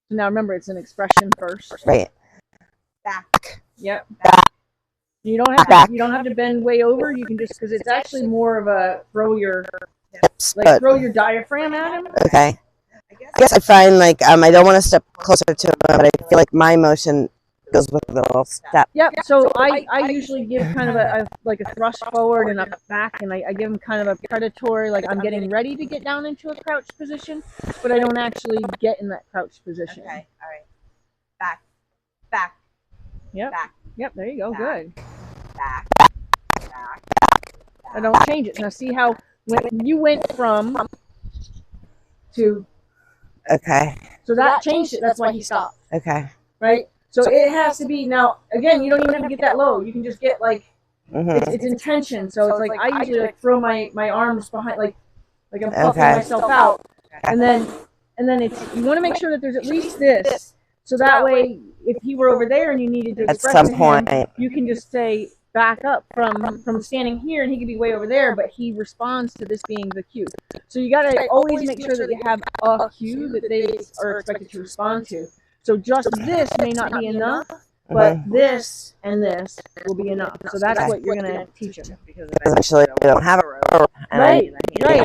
So now remember, it's an expression first. Right. Back. Yep. Back. You don't have to bend way over. You can just, because it's actually more of a throw your diaphragm at him. Okay. I guess I find like I don't want to step closer to him, but I feel like my motion goes with the little step. Yep. So I usually give kind of a thrust forward and a back, and I give him kind of a predatory, like I'm getting ready to get down into a crouch position, but I don't actually get in that crouch position. Okay. All right. Back. Back. Yep. Back. Yep. There you go. Back. Good. Back. Back. I don't change it. Now see how when you went from to. Okay. So that changed it. That's why he stopped. Okay. Right. So it has to be now. Again, you don't even have to get that low. You can just get like it's intention. So it's like I usually like throw my arms behind, like I'm puffing myself out, and then it's you want to make sure that there's at least this. So that way, if he were over there and you needed to express at some to point, him, you can just say back up from standing here, and he could be way over there, but he responds to this being the cue. So you got to always make sure that you have a cue that they are expected to respond to. So just this may not be enough, but this and this will be enough. So that's what you're going to teach him. Because eventually we don't have a rope. Right.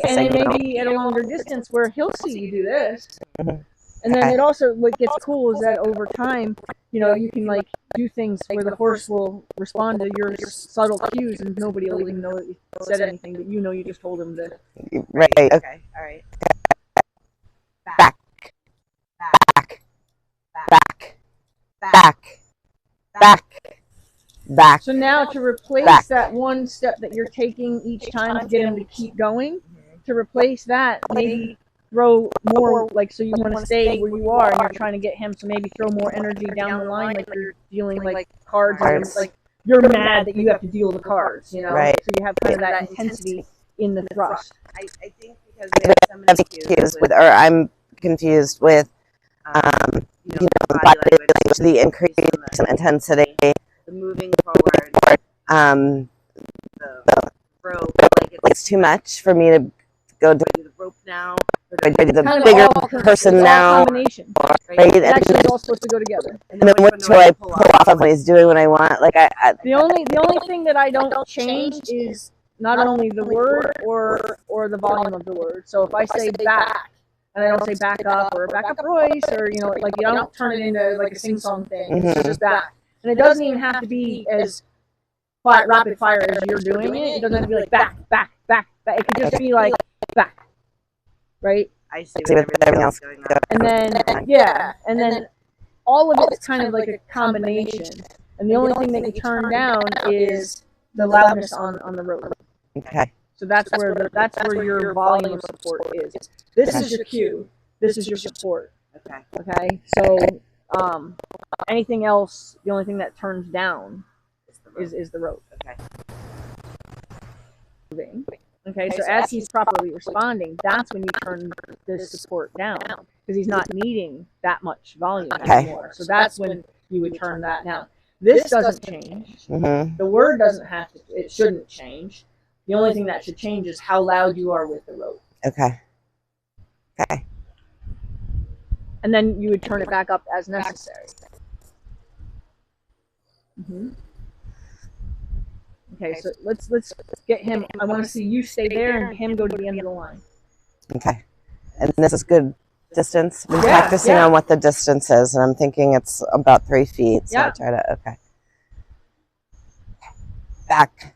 And it may be at a longer distance where he'll see you do this. And then it also, what gets cool is that over time, you can like do things where the horse will respond to your subtle cues and nobody will even know that you said anything, but you just told him to. Right. Okay. All right. Back. Back. Back. Back. Back. Back. So now to replace that one step that you're taking each time to get him to keep going, to replace that, maybe throw more, like, so you want to stay where you are and you're trying to get him, so maybe throw more energy down the line, like you're dealing like cards, and like you're mad that you have to deal the cards, Right. So you have kind of that intensity in the thrust. I think because we have some of the cues with, or I'm confused with, body language, the increase in intensity, the moving forward, the rope, like it's too much for me to go do the rope now. the Kind of bigger all person all now, combination. right? It actually is all supposed to go together. And then which do I pull off of when he's doing what I want? Like the only thing that I don't change is not only the word or the volume of the word. So if I say back and I don't say back up or back up Royce, or like I don't turn it into like a sing song thing. It's just back, and it doesn't even have to be as rapid fire as you're doing it. It doesn't have to be like back. It could just be like back, right? I see with everything else going on. And then all of it's kind of like a combination. And the only thing that you turn down is the loudness on the road. Okay. So that's where your volume of support is. This is your cue. This is your support. Okay. So anything else, the only thing that turns down is the rope. Okay, so as he's properly responding, that's when you turn this support down, because he's not needing that much volume anymore. So that's when you would turn that down. This doesn't change. The word doesn't have to. It shouldn't change. The only thing that should change is how loud you are with the rope. Okay. And then you would turn it back up as necessary. Okay, so let's get him. I want to see you stay there and him go to the end of the line. Okay. And this is good distance. I've been practicing on what the distance is, and I'm thinking it's about 3 feet. So I try to, Back.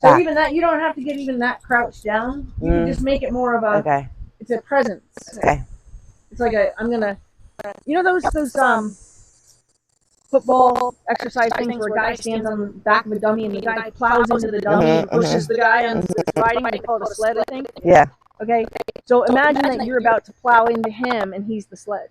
So even that, you don't have to get even that crouched down. You can just make it more of a, it's a presence. Okay. It's like I'm gonna, those football exercise things where a guy stands on the back of a dummy and the guy plows into the dummy and pushes the guy on that's riding. They call it a sled, I think. Yeah. Okay. So imagine that you're about to plow into him and he's the sled.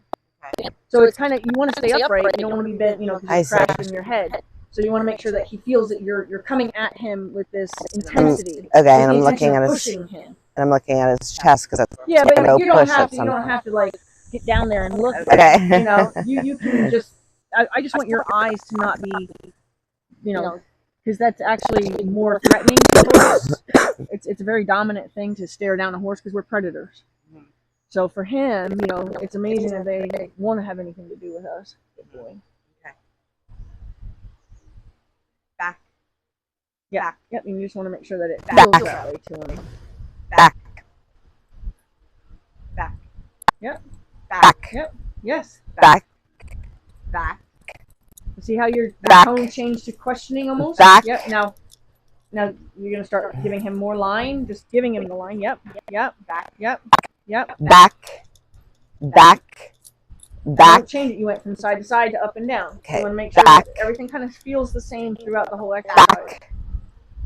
So it's kind of, you want to stay upright. You don't want to be bent, because you're crashing your head. So you want to make sure that he feels that you're coming at him with this intensity. Okay, and I'm looking at pushing him. And I'm looking at his chest because it's but you don't have to like get down there and look. Okay. You can just. I just want your eyes to not be, because that's actually more threatening to a horse. It's a very dominant thing to stare down a horse because we're predators. So for him, you know, it's amazing that they want to have anything to do with us. Good boy. Okay. Back. Yeah. Back. Yep. And you just want to make sure that it Back. feels that way to him. Back. Back. Yep. Back. Yep. Yes. Back. Back. See how your Back. tone changed to questioning almost? Back. Yep. Now you're gonna start giving him more line. Just giving him the line. Yep. Yep. Back. Yep. Yep. Back. Back. Back. Don't change it. You went from side to side to up and down. Okay. You want to make sure Back. that everything kind of feels the same throughout the whole exercise. Back.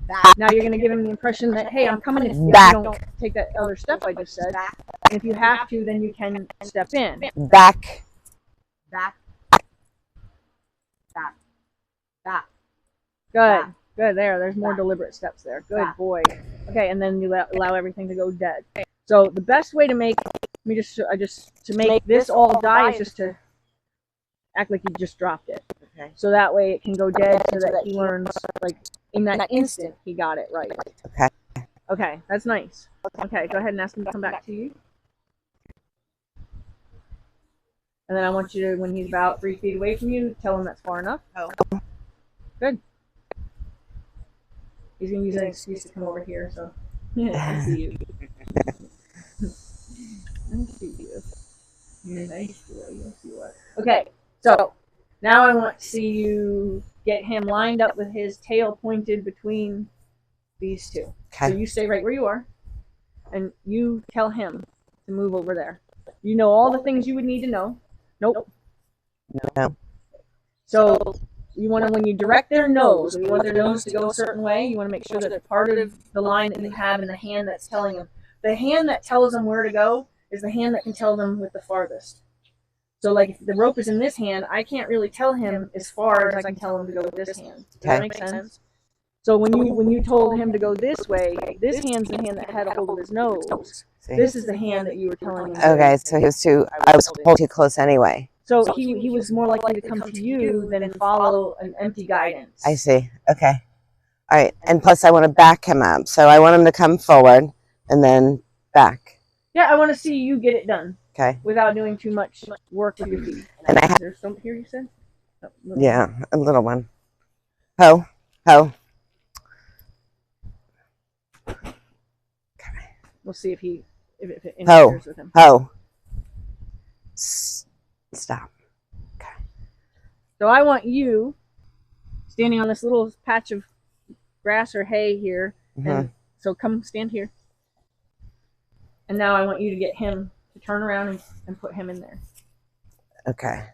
Back. Now you're going to give him the impression that, hey, I'm coming if Back. you don't take that other step I just said. Back. And if you have to, then you can step in. Back. Back. Back. Back. Good. Back. Good. There's more Back. deliberate steps there. Good Back. boy. Okay, and then you allow everything to go dead. So the best way to make to make this all die is just to act like you just dropped it. Okay. So that way it can go dead so that he learns, like, in that instant he got it right. Okay. Okay, that's nice. Okay, go ahead and ask him to come back to you. And then I want you to, when he's about 3 feet away from you, tell him that's far enough. Oh. Good. He's going to use an excuse to come over here, so. I see you. I see you. You're a nice boy. Yes, you are. Okay, so now I want to see you get him lined up with his tail pointed between these two. Okay. So you stay right where you are, and you tell him to move over there. You know all the things you would need to know. Nope. No. So you want to, when you direct their nose, and you want their nose to go a certain way, you want to make sure that part of the line that you have in the hand that's telling them. The hand that tells them where to go is the hand that can tell them with the farthest. So, like, if the rope is in this hand, I can't really tell him as far as I can tell him to go with this hand. Does that make sense? So when you told him to go this way, this hand's the hand that had a hold of his nose. See? This is the hand that you were telling him. Okay, so I was holding too close anyway. So he was more likely to come to you than follow an empty guidance. I see. Okay. All right. And plus I want to back him up. So I want him to come forward and then back. Yeah, I want to see you get it done. Okay. Without doing too much work with your feet. And I have, there's some here you said? Oh, yeah, a little one. Ho. Ho. We'll see if it interferes with him. Ho. Stop. Okay. So I want you standing on this little patch of grass or hay here. And so come stand here. And now I want you to get him to turn around and put him in there. Okay.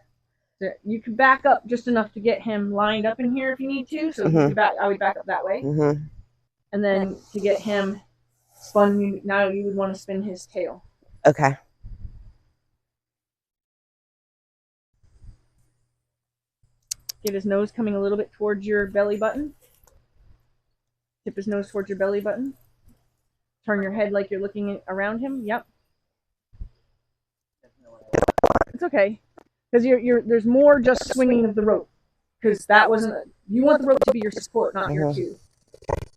So you can back up just enough to get him lined up in here if you need to. So I would back up that way. And then to get him spun, now you would want to spin his tail. Okay. Get his nose coming a little bit towards your belly button. Tip his nose towards your belly button. Turn your head like you're looking around him. Yep. It's okay. Because there's more just swinging of the rope. Because that wasn't, you want the rope to be your support, not your cue.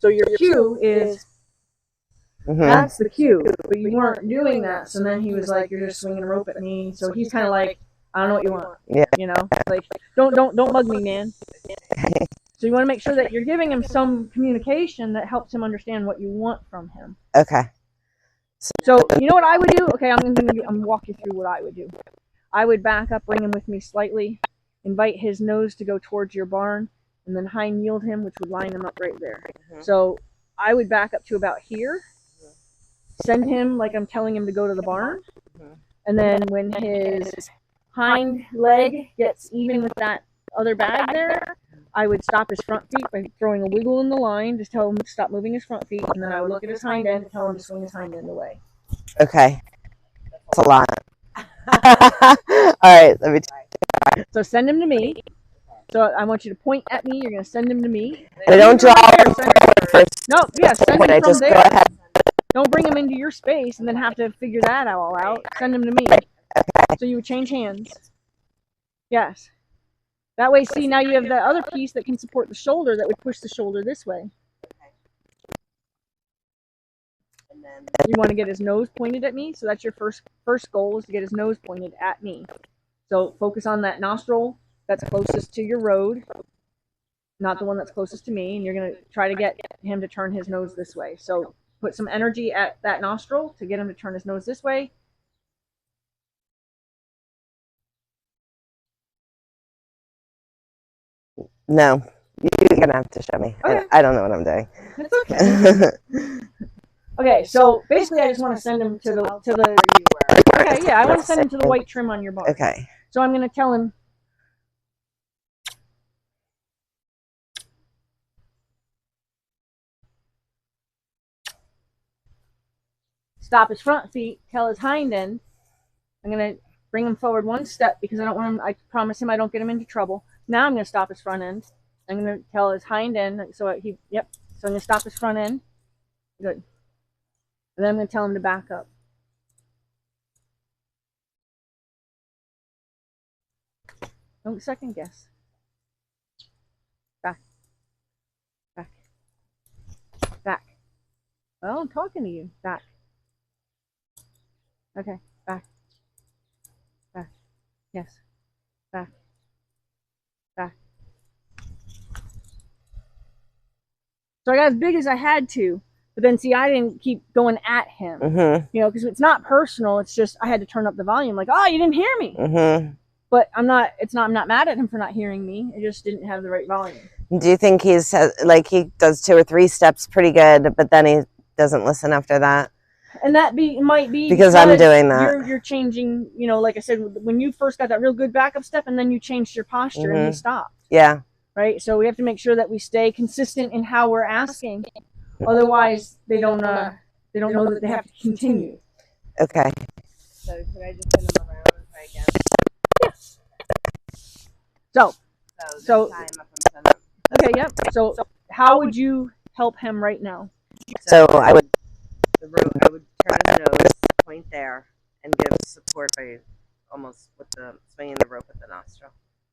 So your cue is, that's the cue. But you weren't doing that. So then he was like, you're just swinging a rope at me. So he's kind of like, I don't know what you want. Yeah. You know, like, don't bug me, man. So you want to make sure that you're giving him some communication that helps him understand what you want from him. Okay. So you know what I would do? Okay, I'm gonna walk you through what I would do. I would back up, bring him with me slightly, invite his nose to go towards your barn, and then hind yield him, which would line him up right there. So I would back up to about here, send him like I'm telling him to go to the barn, and then when his hind leg gets even with that other bag there, I would stop his front feet by throwing a wiggle in the line, just tell him to stop moving his front feet, and then I would look at his hind end and tell him to swing his hind end away. Okay. That's a lot. All right. Let me try. So send him to me. So I want you to point at me. You're going to send him to me. And I don't draw him first. No, yeah, send him I from just there. go ahead. Don't bring him into your space and then have to figure that all out. Send him to me. So you would change hands. Yes. That way, see, now you have the other piece that can support the shoulder that would push the shoulder this way. And then you want to get his nose pointed at me. So that's your first goal, is to get his nose pointed at me. So focus on that nostril that's closest to your road, not the one that's closest to me, and you're going to try to get him to turn his nose this way. So put some energy at that nostril to get him to turn his nose this way. No, you're going to have to show me. Okay. I don't know what I'm doing. It's okay. Okay, so basically I just want to send him to the okay, yeah, I want to send him to the white trim on your bar. Okay. So I'm going to tell him, stop his front feet, tell his hind end. I'm going to bring him forward one step because I don't want him, I promise him I don't get him into trouble. Now I'm going to stop his front end. I'm going to tell his hind end, so so I'm going to stop his front end. Good. And then I'm going to tell him to back up. Don't second guess. Back. Back. Back. Well, I'm talking to you. Back. Okay. Back. Back. Yes. Back. Back. So I got as big as I had to, but then see, I didn't keep going at him. You know, because it's not personal. It's just I had to turn up the volume. Like, oh, you didn't hear me. But I'm not mad at him for not hearing me. I just didn't have the right volume. Do you think he's like he does 2 or 3 steps pretty good, but then he doesn't listen after that? And that might be because I'm doing that. You're changing, you know, like I said, when you first got that real good backup step, and then you changed your posture and he stopped. Yeah. Right. So we have to make sure that we stay consistent in how we're asking. Otherwise, they don't know that they have to continue. Okay. So could I just send them around and try again? So okay, yep. So how would you help him right now? So I would turn his nose, point there, and give support by almost with the swinging the rope at the nostril.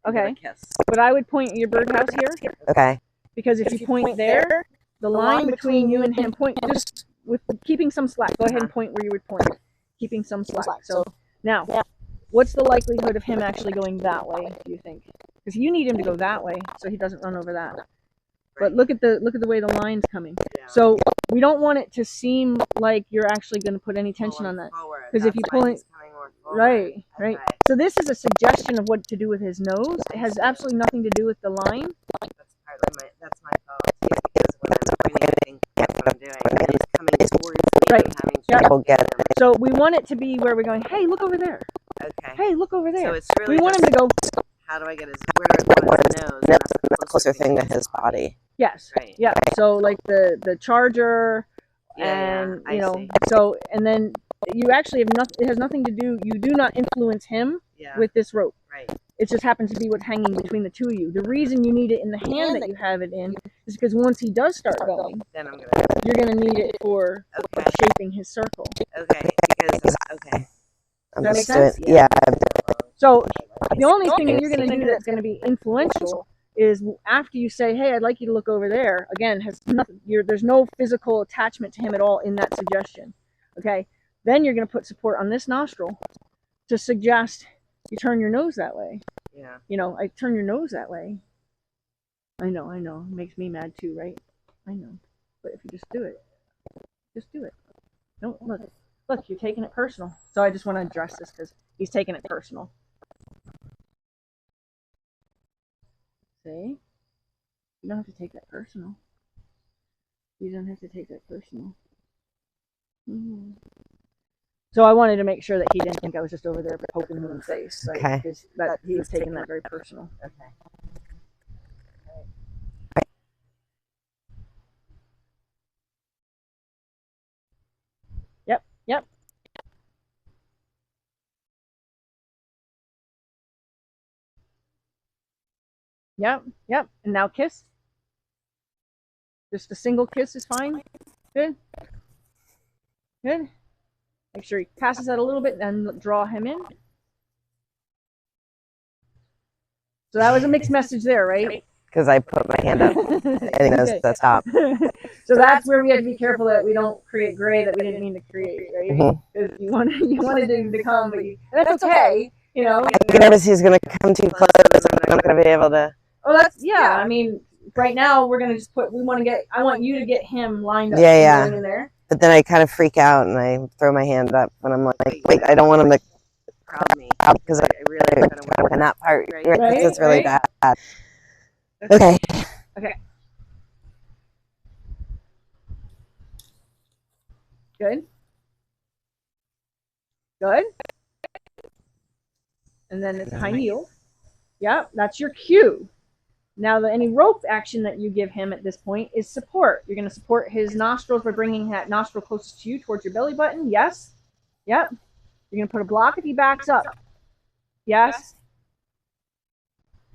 Okay. Give a kiss. But I would point your birdhouse here. Okay. Because if you point there, the line between you and him point just with keeping some slack. Go ahead and point where you would point, keeping some slack. So now, what's the likelihood of him actually going that way? Do you think? Because you need him to go that way so he doesn't run over that. But look at the way the line's coming. Yeah. So we don't want it to seem like you're actually going to put any tension on that. Because if you pull it, right. So this is a suggestion of what to do with his nose. It has absolutely nothing to do with the line. That's my fault. Because when I'm pointing, that's what I'm doing. And he's coming towards me. Right. I'm having trouble get it. So we want it to be where we're going, hey, look over there. Okay. Hey, look over there. So it's really we want him to go. How do I get his? Where do I put his nose? That's the closer thing to his body. Yes. Right. Yeah. So like the charger, and you know, see. so and then you actually have nothing. It has nothing to do. You do not influence him with this rope. Right. It just happens to be what's hanging between the two of you. The reason you need it in the hand that you have it in is because once he does start going, then you're gonna need it for shaping his circle. Okay. Because I'm Does that just make sense? doing, yeah. So the only thing that you're going to do that's going to be influential is after you say, hey, I'd like you to look over there, again, has nothing, there's no physical attachment to him at all in that suggestion. Okay. Then you're going to put support on this nostril to suggest you turn your nose that way. Yeah. You know, I turn your nose that way. I know. It makes me mad too, right? I know. But if you just do it. Don't look, you're taking it personal. So I just want to address this because he's taking it personal. See? You don't have to take that personal. So I wanted to make sure that he didn't think I was just over there poking him in the face. Right? Okay. Because that he was taking that very personal. Okay. Yep. And now kiss. Just a single kiss is fine. Good. Make sure he passes that a little bit and draw him in. So that was a mixed message there, right? because I put my hand up and he knows to stop. So that's where we have to be careful that we don't create gray that we didn't mean to create, right? Because you wanted him to come, but and that's okay, you know. I get nervous he's going to come too close and I'm not going to be able to. Oh, that's, yeah, I mean, right now we're going to just put, I want you to get him lined up. Yeah. In there. But then I kind of freak out and I throw my hand up when I'm like, wait, I don't want him to crowd me. because I really kind of work on that part. Right? Because it's really bad. Okay. Good. Good. And then it's high heel. Yep, that's your cue. Now, any rope action that you give him at this point is support. You're going to support his nostrils by bringing that nostril closest to you towards your belly button. Yes. Yep. You're going to put a block if he backs up. Yes.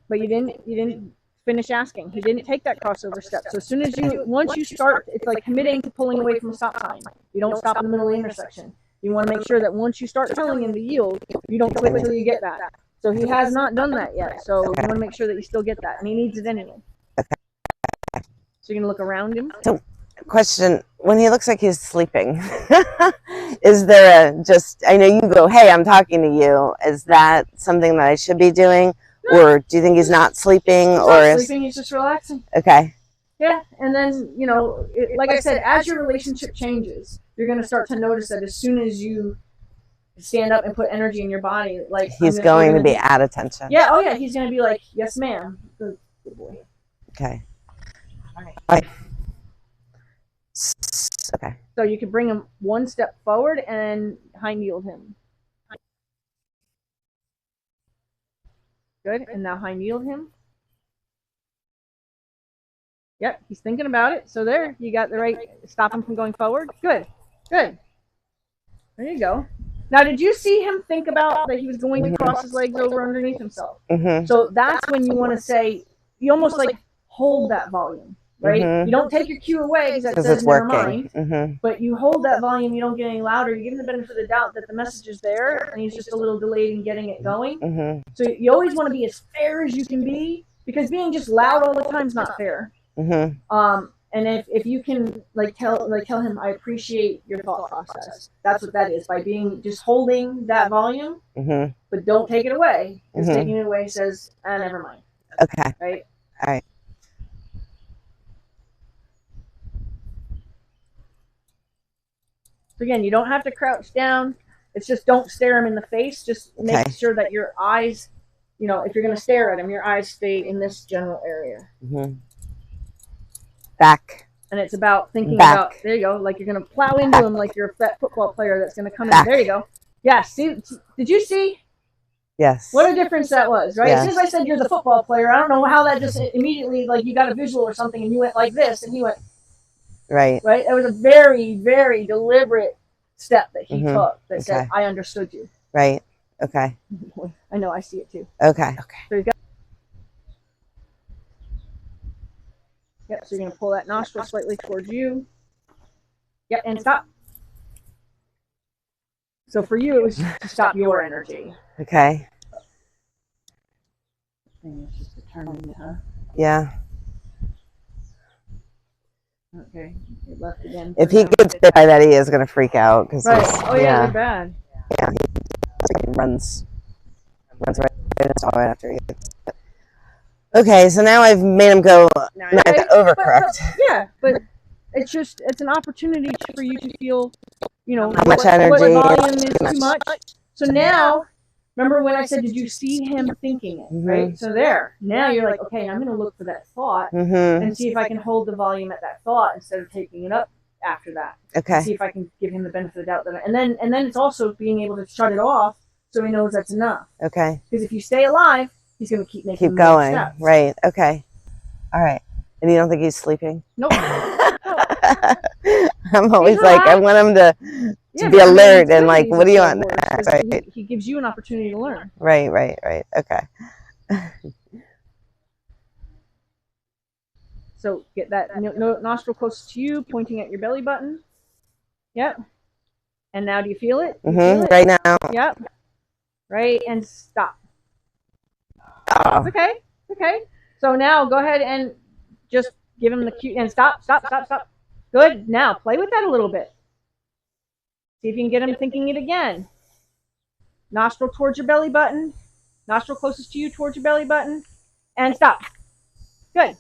But you didn't finish asking. He didn't take that crossover step. So as soon as once you start, it's like committing to pulling away from a stop sign. You don't stop in the middle of the intersection. You want to make sure that once you start telling him to yield, you don't quit until you get that. So he has not done that yet. So you want to make sure that you still get that. And he needs it anyway. Okay. So you're going to look around him. So, question, when he looks like he's sleeping, is there I know you go, hey, I'm talking to you. Is that something that I should be doing? No. Or do you think he's not sleeping? He's just relaxing. Okay. Yeah, and then, like I said, as your relationship changes, you're going to start to notice that as soon as you stand up and put energy in your body, like he's going to be at attention. Yeah, oh yeah, he's going to be like, yes, ma'am. Good boy. Okay. All right. Bye. Okay. So you can bring him one step forward and hind yield him. Good, and now hind yield him. Yep, he's thinking about it. So there, you got the right, stop him from going forward. Good, good. There you go. Now, did you see him think about that he was going to cross his legs over underneath himself? So that's when you want to say, you almost like hold that volume, right? You don't take your cue away because that says never mind. But you hold that volume, you don't get any louder. You give him the benefit of the doubt that the message is there and he's just a little delayed in getting it going. So you always want to be as fair as you can be because being just loud all the time is not fair. And if you can tell him, I appreciate your thought process. That's what that is, by being just holding that volume, but don't take it away. Because taking it away says, never mind. Okay. Right? All right. So again, you don't have to crouch down. It's just don't stare him in the face. Just make sure that your eyes, if you're going to stare at him, your eyes stay in this general area. Back. And it's about thinking about, there you go, like you're going to plow into him like you're a fat football player that's going to come in. There you go. Yeah, see, did you see? Yes. What a difference that was, right? As soon as I said you're the football player, I don't know how that just immediately, like you got a visual or something and you went like this and he went. Right. Right? It was a very, very deliberate step that he took that said, I understood you. Right. Okay. I know, I see it too. Okay. So you got. Yep, so you're going to pull that nostril slightly towards you. Yep, and stop. So for you, it was to stop your energy. Okay. I think it's just determined, huh? Yeah. Okay, it left again. If he gets bit by that, he is going to freak out. Right. Oh, yeah, they're bad. Yeah, he runs right after you. Okay, so now I've made him go. Now I have to overcorrect. But it's an opportunity for you to feel, how much energy. What volume is too much. So now, remember when I said, did you see him thinking it, right? So there. Now you're like, okay, I'm going to look for that thought and see if I can hold the volume at that thought instead of taking it up after that. Okay. See if I can give him the benefit of the doubt. And then it's also being able to shut it off so he knows that's enough. Okay. Because if you stay alive, he's going to keep going. Steps. Right. Okay. All right. And you don't think he's sleeping? Nope. I'm always like, I want him to be alert and like, what do you want? Right. He gives you an opportunity to learn. Right. Okay. So get that nostril close to you, pointing at your belly button. Yep. And now do you feel it? Feel it? Right now. Yep. Right, and stop. Oh. Okay. So now go ahead and just give him the cue and stop. Good. Now play with that a little bit. See if you can get him thinking it again. Nostril towards your belly button. Nostril closest to you towards your belly button. And stop. Good.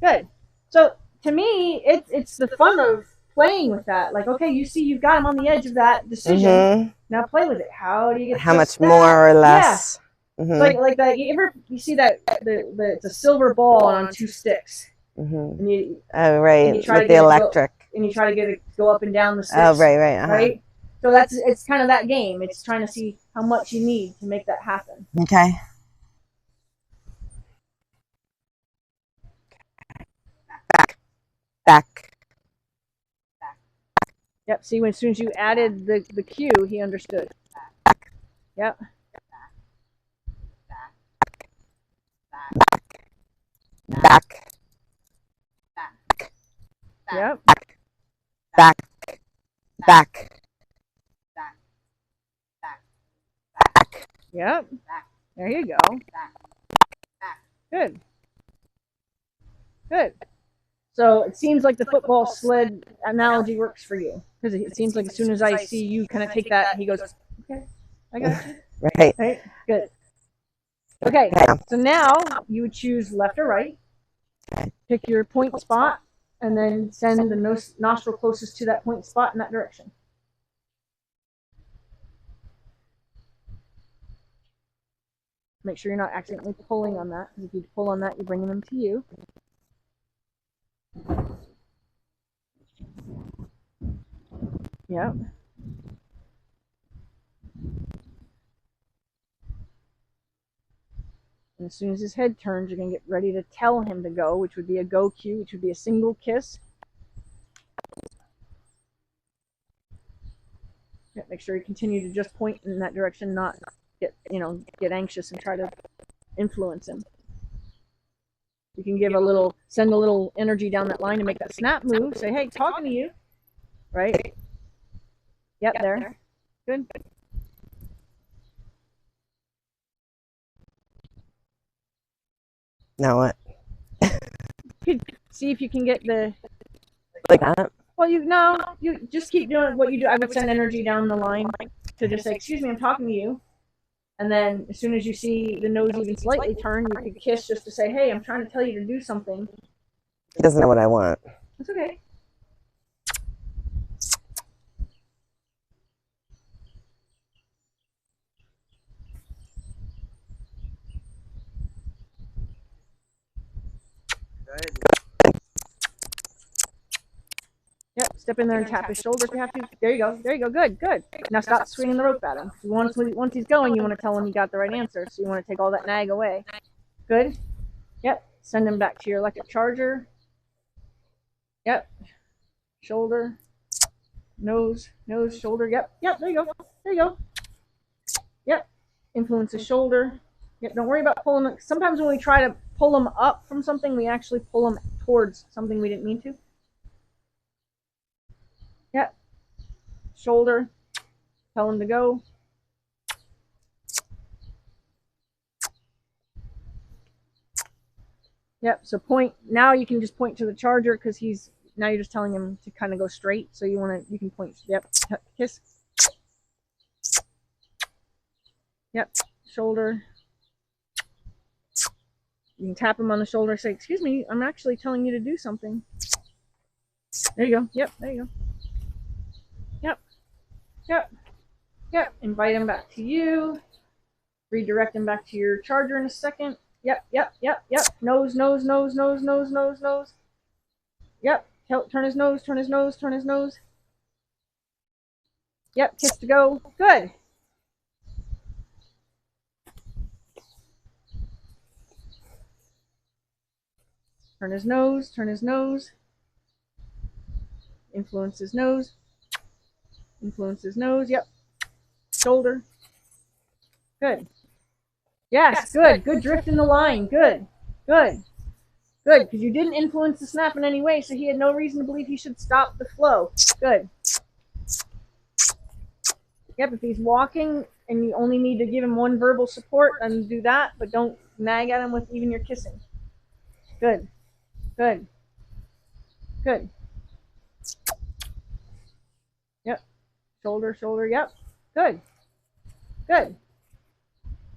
Good. So to me, it's the fun of playing with that. Like, okay, you see you've got him on the edge of that decision. Now play with it. How do you get how much more or less? Yeah. Like that. You see that it's a silver ball on 2 sticks. And you, oh, right. and you try with to the electric. And you try to get it go up and down the sticks. Oh, right. Right? So it's kind of that game. It's trying to see how much you need to make that happen. Okay. Back. Yep. See, as soon as you added the cue, he understood. Yep. Back. Yep. Back. Yep. There you go. Good. Good. So it seems like the football sled analogy works for you, because it seems like as soon as I see you kind of take that, he goes, okay, I got you. Right. Good. Okay. So now you would choose left or right. Pick your point spot, and then send the nostril closest to that point spot in that direction. Make sure you're not accidentally pulling on that, because if you pull on that, you're bringing them to you. Yep. And as soon as his head turns, you're going to get ready to tell him to go, which would be a go cue, which would be a single kiss. Yeah, make sure you continue to just point in that direction, not get anxious and try to influence him. You can send a little energy down that line to make that snap move. Say, hey, talking to you. Right? Yep, there. Good. Now what? See if you can get the... Like that? Well, you just keep doing what you do. I would send energy down the line to just say, excuse me, I'm talking to you. And then as soon as you see the nose even slightly turn, you could kiss just to say, hey, I'm trying to tell you to do something. He doesn't know what I want. That's okay. Good. Yep, step in there and tap his shoulder if you have to. There you go. Good. Now stop swinging the rope at him. Once he's going, you want to tell him you got the right answer. So you want to take all that nag away. Good. Yep. Send him back to your electric charger. Yep. Shoulder. Nose, shoulder. Yep. There you go. Yep. Influence his shoulder. Yep. Don't worry about pulling him. Sometimes when we try to pull him up from something, we actually pull him towards something we didn't mean to. Yep. Shoulder. Tell him to go. Yep. So point. Now you can just point to the charger, because now you're just telling him to kind of go straight. So you can point. Yep. Kiss. Yep. Shoulder. You can tap him on the shoulder. Say, excuse me, I'm actually telling you to do something. There you go. Yep. There you go. Yep. Invite him back to you. Redirect him back to your charger in a second. Yep. Nose. Yep. Turn his nose. Yep. Kiss to go. Good. Turn his nose. Influence his nose. Yep. Shoulder. Good. Yes, good. Good drift in the line. Good. Because you didn't influence the snap in any way, so he had no reason to believe he should stop the flow. Good. Yep, if he's walking and you only need to give him one verbal support, then do that, but don't nag at him with even your kissing. Good. Good. Good. Yep. Shoulder, shoulder. Yep. Good. Good.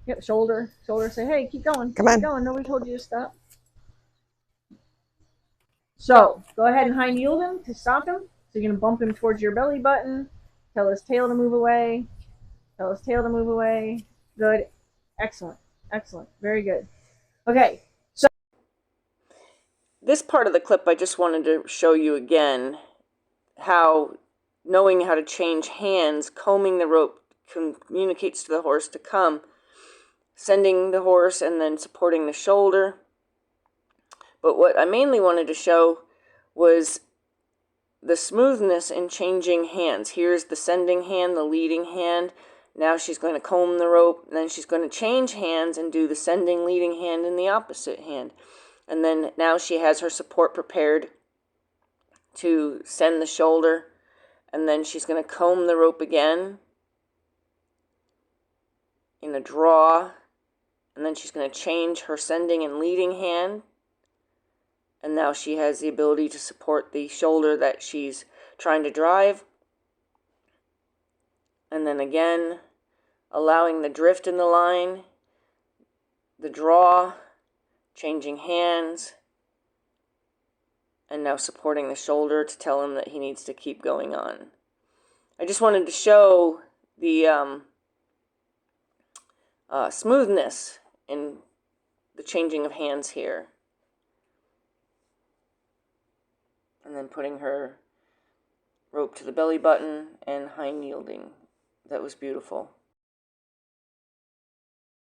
Yep. Shoulder, shoulder. Say, hey, keep going. Come on. Keep going. Nobody told you to stop. So go ahead and high kneel him to stop him. So you're going to bump him towards your belly button. Tell his tail to move away. Tell his tail to move away. Good. Excellent. Excellent. Very good. Okay. So this part of the clip, I just wanted to show you again how knowing how to change hands, combing the rope communicates to the horse to come, sending the horse and then supporting the shoulder. But what I mainly wanted to show was the smoothness in changing hands. Here's the sending hand, the leading hand. Now she's going to comb the rope, and then she's going to change hands and do the sending, leading hand in the opposite hand. And then now she has her support prepared to send the shoulder, and then she's going to comb the rope again in a draw, and then she's going to change her sending and leading hand. And now she has the ability to support the shoulder that she's trying to drive. And then again, allowing the drift in the line, the draw, changing hands, and now supporting the shoulder to tell him that he needs to keep going on. I just wanted to show the smoothness in the changing of hands here. And then putting her rope to the belly button and high yielding. That was beautiful.